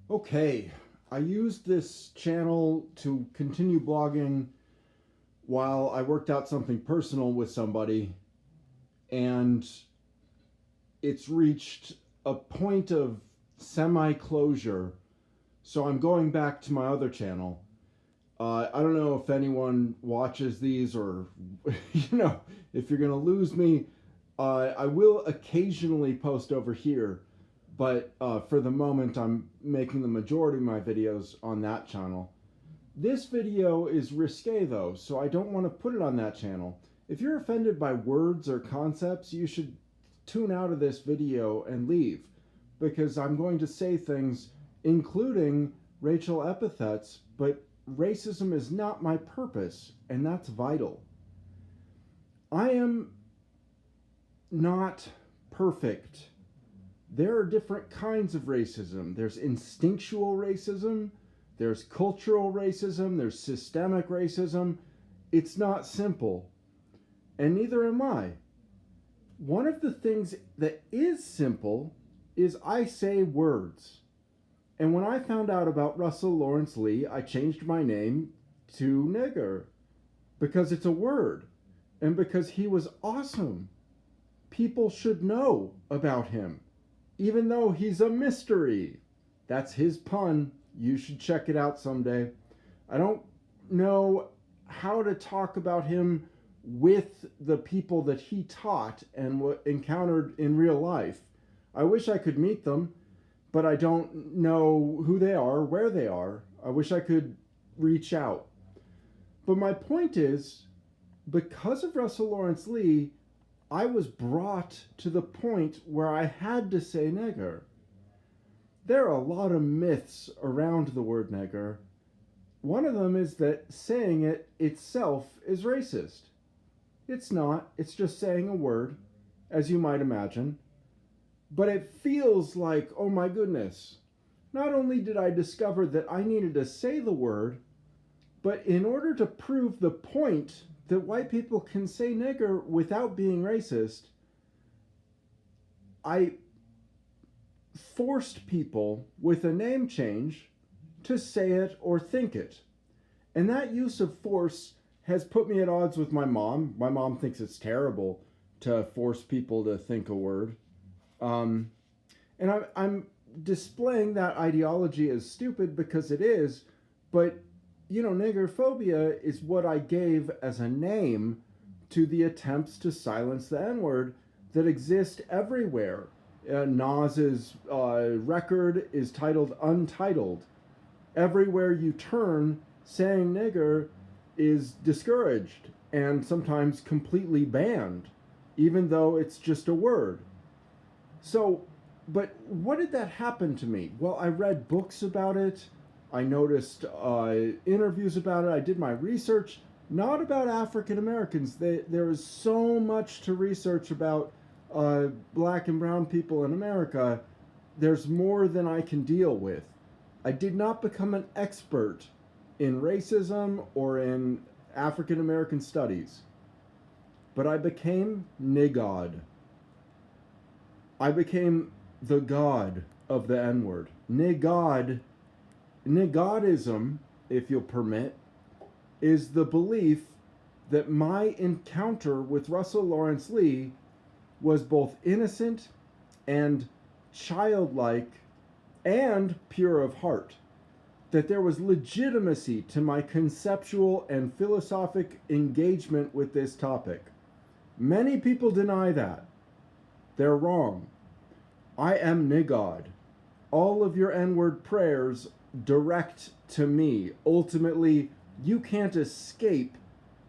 Okay, I used this channel to continue blogging while I worked out something personal with somebody, and it's reached a point of semi closure. So I'm going back to my other channel. I don't know if anyone watches these or, if you're going to lose me. I will occasionally post over here, but for the moment, I'm making the majority of my videos on that channel. This video is risque though, so I don't want to put it on that channel. If you're offended by words or concepts, you should tune out of this video and leave, because I'm going to say things including racial epithets, but racism is not my purpose, and that's vital. I am not perfect. There are different kinds of racism. There's instinctual racism, there's cultural racism, there's systemic racism. It's not simple, and neither am I. One of the things that is simple is I say words. And when I found out about Russell Lawrence Lee, I changed my name to Nigger because it's a word and because he was awesome. People should know about him, even though he's a mystery. That's his pun. You should check it out someday. I don't know how to talk about him with the people that he taught and encountered in real life. I wish I could meet them, but I don't know who they are, where they are. I wish I could reach out. But my point is, because of Russell Lawrence Lee, I was brought to the point where I had to say nigger. There are a lot of myths around the word nigger. One of them is that saying it itself is racist. It's not. It's just saying a word, as you might imagine. But it feels like, oh my goodness, not only did I discover that I needed to say the word, but in order to prove the point that white people can say nigger without being racist, I forced people with a name change to say it or think it. And that use of force has put me at odds with my mom. My mom thinks it's terrible to force people to think a word. And I'm displaying that ideology as stupid because it is, but niggerphobia is what I gave as a name to the attempts to silence the N-word that exist everywhere. Nas's record is titled Untitled. Everywhere you turn, saying nigger is discouraged and sometimes completely banned, even though it's just a word. So, but what did that happen to me? Well, I read books about it. I noticed interviews about it. I did my research, not about African Americans. There is so much to research about black and brown people in America. There's more than I can deal with. I did not become an expert in racism or in African American studies, but I became gawd. I became the god of the N-word. Gawdism, if you'll permit, is the belief that my encounter with Russell Lawrence Lee was both innocent and childlike and pure of heart. That there was legitimacy to my conceptual and philosophic engagement with this topic. Many people deny that. They're wrong. I am gawd. All of your N-word prayers direct to me. Ultimately, you can't escape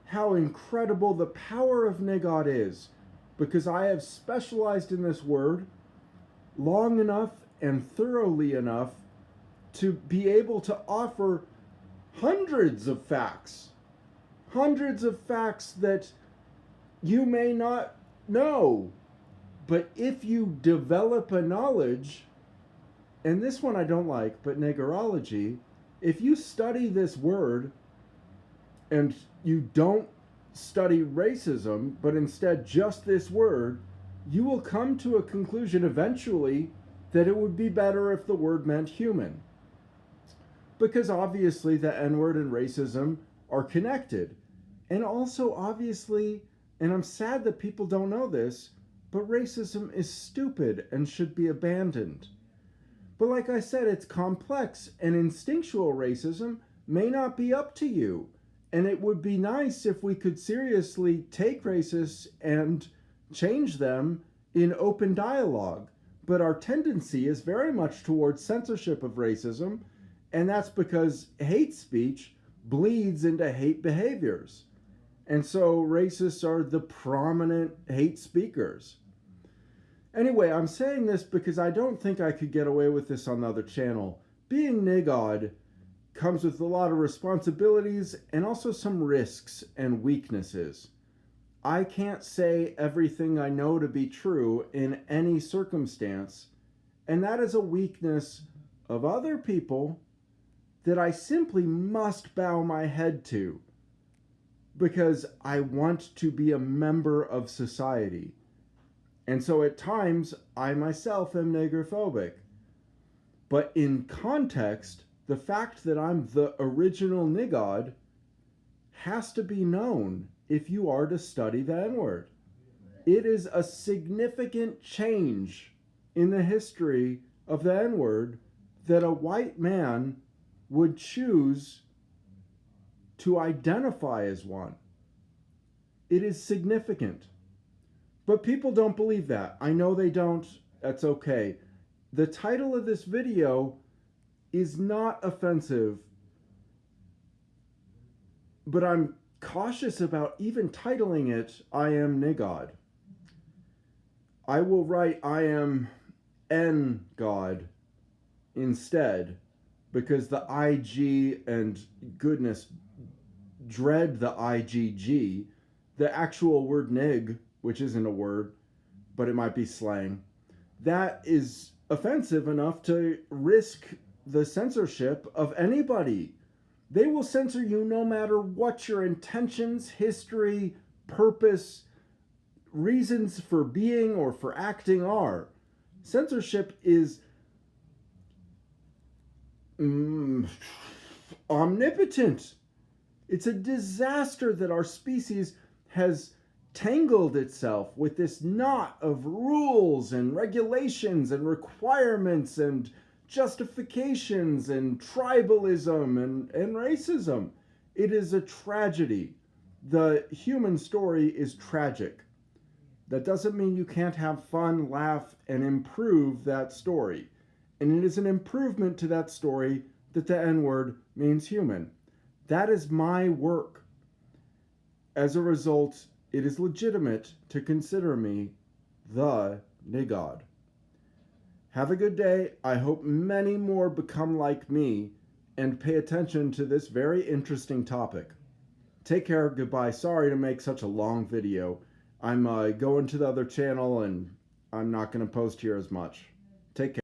how incredible the power of gawd is, because I have specialized in this word long enough and thoroughly enough to be able to offer hundreds of facts that you may not know. But if you develop a knowledge, and this one I don't like, but niggerology, if you study this word and you don't study racism, but instead just this word, you will come to a conclusion eventually that it would be better if the word meant human. Because obviously the N-word and racism are connected. And also obviously, and I'm sad that people don't know this, but racism is stupid and should be abandoned. But like I said, it's complex, and instinctual racism may not be up to you. And it would be nice if we could seriously take racists and change them in open dialogue. But our tendency is very much towards censorship of racism, and that's because hate speech bleeds into hate behaviors. And so racists are the prominent hate speakers. Anyway, I'm saying this because I don't think I could get away with this on the other channel. Being gawd comes with a lot of responsibilities and also some risks and weaknesses. I can't say everything I know to be true in any circumstance, and that is a weakness of other people that I simply must bow my head to because I want to be a member of society. And so at times, I myself am negrophobic. But in context, the fact that I'm the original gawd has to be known if you are to study the N-word. It is a significant change in the history of the N-word that a white man would choose to identify as one. It is significant. But people don't believe that. I know they don't. That's okay. The title of this video is not offensive, but I'm cautious about even titling it I am gawd. I will write I am gawd instead, because the IG and goodness dread the IGG, the actual word nig, which isn't a word, but it might be slang, that is offensive enough to risk the censorship of anybody. They will censor you no matter what your intentions, history, purpose, reasons for being or for acting are. Censorship is omnipotent. It's a disaster that our species has tangled itself with this knot of rules and regulations and requirements and justifications and tribalism and racism. It is a tragedy. The human story is tragic. That doesn't mean you can't have fun, laugh, and improve that story. And it is an improvement to that story that the N-word means human. That is my work. As a result, it is legitimate to consider me the gawd. Have a good day. I hope many more become like me and pay attention to this very interesting topic. Take care. Goodbye. Sorry to make such a long video. I'm going to the other channel and I'm not going to post here as much. Take care.